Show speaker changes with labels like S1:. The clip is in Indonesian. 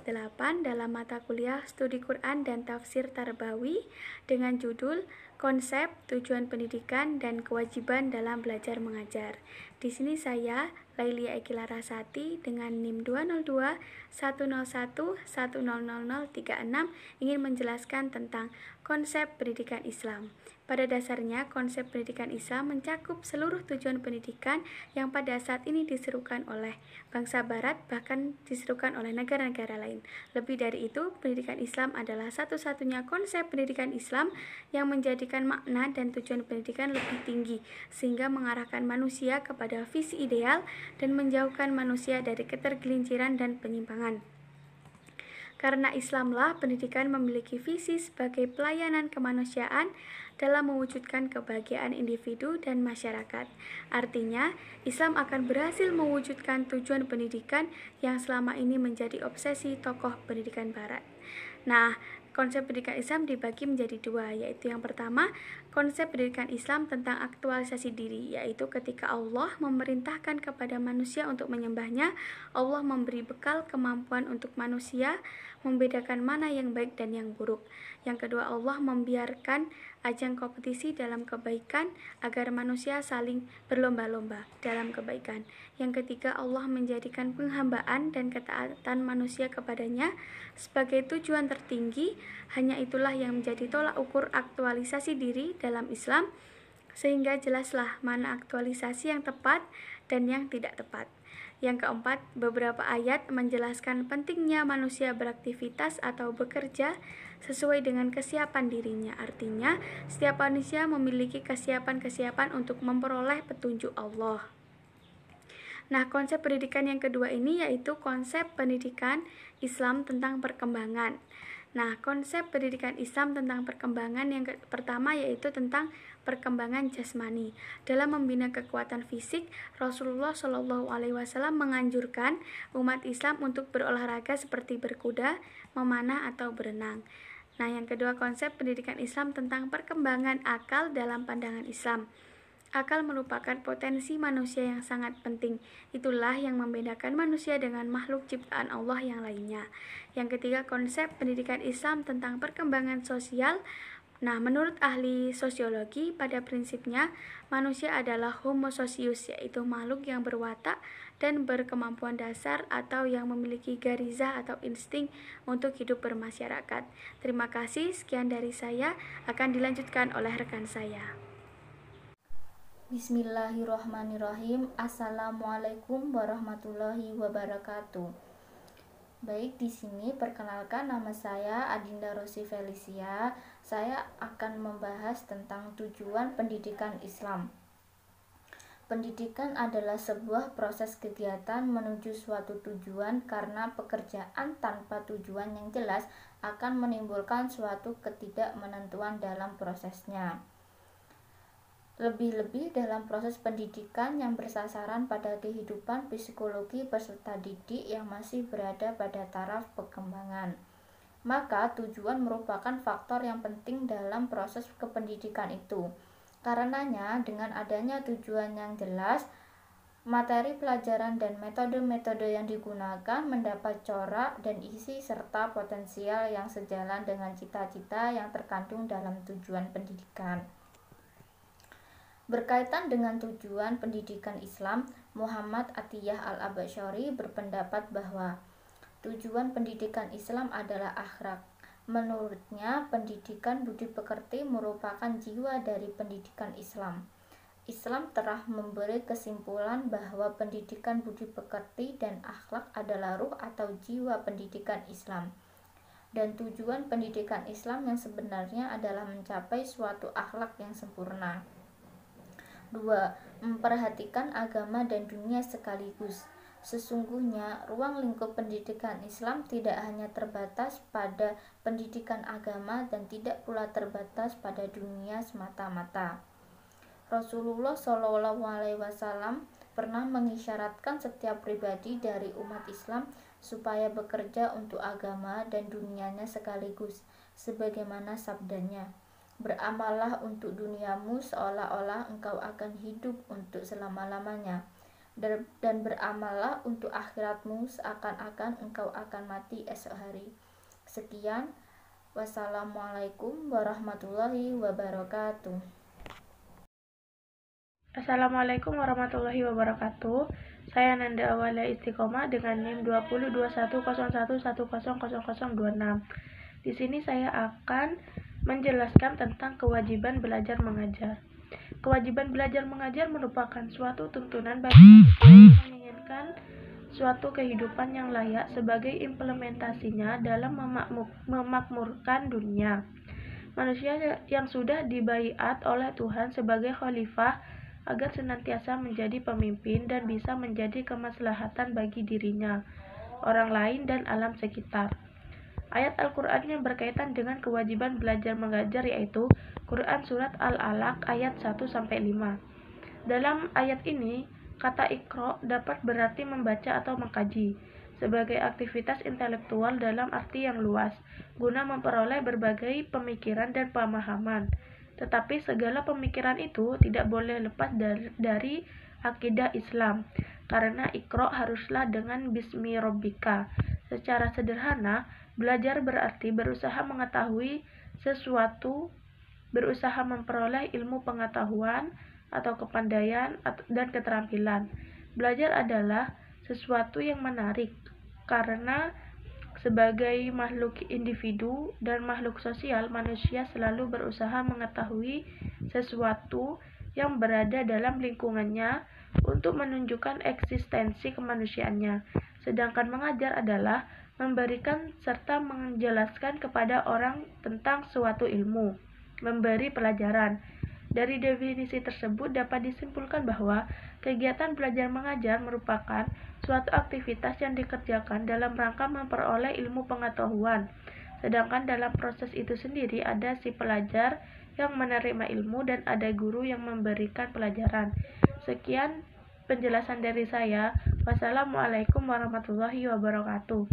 S1: part 8 dalam mata kuliah Studi Quran dan Tafsir Tarbawi dengan judul Konsep, Tujuan Pendidikan, dan Kewajiban dalam Belajar Mengajar. Di sini saya, Lailia Eki Larasati, dengan NIM 202 101 1000036 ingin menjelaskan tentang konsep pendidikan Islam. Pada dasarnya, konsep pendidikan Islam mencakup seluruh tujuan pendidikan yang pada saat ini diserukan oleh bangsa Barat, bahkan diserukan oleh negara-negara lain. Lebih dari itu, pendidikan Islam adalah satu-satunya konsep pendidikan Islam yang menjadikan makna dan tujuan pendidikan lebih tinggi, sehingga mengarahkan manusia kepada visi ideal dan menjauhkan manusia dari ketergelinciran dan penyimpangan. Karena Islamlah pendidikan memiliki visi sebagai pelayanan kemanusiaan dalam mewujudkan kebahagiaan individu dan masyarakat. Artinya, Islam akan berhasil mewujudkan tujuan pendidikan yang selama ini menjadi obsesi tokoh pendidikan Barat. Nah, konsep pendidikan Islam dibagi menjadi dua, yaitu yang pertama, konsep pendidikan Islam tentang aktualisasi diri, yaitu ketika Allah memerintahkan kepada manusia untuk menyembahnya, Allah memberi bekal kemampuan untuk manusia membedakan mana yang baik dan yang buruk. Yang kedua, Allah membiarkan ajang kompetisi dalam kebaikan agar manusia saling berlomba-lomba dalam kebaikan. Yang ketiga, Allah menjadikan penghambaan dan ketaatan manusia kepadanya sebagai tujuan tertinggi. Hanya itulah yang menjadi tolak ukur aktualisasi diri dalam Islam, sehingga jelaslah mana aktualisasi yang tepat dan yang tidak tepat. Yang keempat, beberapa ayat menjelaskan pentingnya manusia beraktivitas atau bekerja sesuai dengan kesiapan dirinya. Artinya, setiap manusia memiliki kesiapan-kesiapan untuk memperoleh petunjuk Allah. Nah, konsep pendidikan yang kedua ini yaitu konsep pendidikan Islam tentang perkembangan. Nah, konsep pendidikan Islam tentang perkembangan yang pertama yaitu tentang perkembangan jasmani. Dalam membina kekuatan fisik, Rasulullah Shallallahu Alaihi Wasallam menganjurkan umat Islam untuk berolahraga seperti berkuda, memanah atau berenang. Nah, yang kedua, konsep pendidikan Islam tentang perkembangan akal dalam pandangan Islam. Akal merupakan potensi manusia yang sangat penting. Itulah yang membedakan manusia dengan makhluk ciptaan Allah yang lainnya. Yang ketiga, konsep pendidikan Islam tentang perkembangan sosial. Nah, menurut ahli sosiologi, pada prinsipnya manusia adalah homo socius, yaitu makhluk yang berwatak dan berkemampuan dasar atau yang memiliki garizah atau insting untuk hidup bermasyarakat. Terima kasih, sekian dari saya, akan dilanjutkan oleh rekan saya.
S2: Bismillahirrahmanirrahim. Assalamualaikum warahmatullahi wabarakatuh. Baik, di sini perkenalkan, nama saya Adinda Rosi Felicia. Saya akan membahas tentang tujuan pendidikan Islam. Pendidikan adalah sebuah proses kegiatan menuju suatu tujuan, karena pekerjaan tanpa tujuan yang jelas akan menimbulkan suatu ketidakmenentuan dalam prosesnya. Lebih-lebih dalam proses pendidikan yang bersasaran pada kehidupan psikologi peserta didik yang masih berada pada taraf perkembangan. Maka tujuan merupakan faktor yang penting dalam proses kependidikan itu. Karenanya, dengan adanya tujuan yang jelas, materi pelajaran dan metode-metode yang digunakan mendapat corak dan isi serta potensial yang sejalan dengan cita-cita yang terkandung dalam tujuan pendidikan. Berkaitan dengan tujuan pendidikan Islam, Muhammad Atiyah Al-Abasyari berpendapat bahwa tujuan pendidikan Islam adalah akhlak. Menurutnya, pendidikan budi pekerti merupakan jiwa dari pendidikan Islam. Islam telah memberi kesimpulan bahwa pendidikan budi pekerti dan akhlak adalah ruh atau jiwa pendidikan Islam. Dan tujuan pendidikan Islam yang sebenarnya adalah mencapai suatu akhlak yang sempurna. 2. Memperhatikan agama dan dunia sekaligus. Sesungguhnya, ruang lingkup pendidikan Islam tidak hanya terbatas pada pendidikan agama dan tidak pula terbatas pada dunia semata-mata. Rasulullah SAW pernah mengisyaratkan setiap pribadi dari umat Islam supaya bekerja untuk agama dan dunianya sekaligus, sebagaimana sabdanya, "Beramallah untuk duniamu seolah-olah engkau akan hidup untuk selama-lamanya. dan beramallah untuk akhiratmu seakan-akan engkau akan mati esok hari. Sekian, wassalamualaikum warahmatullahi wabarakatuh.
S3: Assalamualaikum warahmatullahi wabarakatuh. Saya Nanda Awalia Istiqomah dengan NIM 202101100026. Di sini saya akan menjelaskan tentang kewajiban belajar mengajar. Kewajiban belajar mengajar merupakan suatu tuntunan bagi manusia yang menginginkan suatu kehidupan yang layak sebagai implementasinya dalam memakmurkan dunia. Manusia yang sudah dibaiat oleh Tuhan sebagai khalifah agar senantiasa menjadi pemimpin dan bisa menjadi kemaslahatan bagi dirinya, orang lain, dan alam sekitar. Ayat Al-Quran yang berkaitan dengan kewajiban belajar mengajar yaitu Quran Surat Al-Alaq ayat 1-5. Dalam ayat ini, kata Iqra dapat berarti membaca atau mengkaji, sebagai aktivitas intelektual dalam arti yang luas, guna memperoleh berbagai pemikiran dan pemahaman. Tetapi segala pemikiran itu tidak boleh lepas dari akidah Islam, karena Iqra haruslah dengan Bismi Rabbika. Secara sederhana, belajar berarti berusaha mengetahui sesuatu, berusaha memperoleh ilmu pengetahuan atau kepandaian dan keterampilan. Belajar adalah sesuatu yang menarik, karena sebagai makhluk individu dan makhluk sosial, manusia selalu berusaha mengetahui sesuatu yang berada dalam lingkungannya untuk menunjukkan eksistensi kemanusiaannya. Sedangkan mengajar adalah memberikan serta menjelaskan kepada orang tentang suatu ilmu, memberi pelajaran. Dari definisi tersebut dapat disimpulkan bahwa kegiatan belajar mengajar merupakan suatu aktivitas yang dikerjakan dalam rangka memperoleh ilmu pengetahuan. Sedangkan dalam proses itu sendiri ada si pelajar yang menerima ilmu dan ada guru yang memberikan pelajaran. Sekian penjelasan dari saya. Wassalamualaikum warahmatullahi wabarakatuh.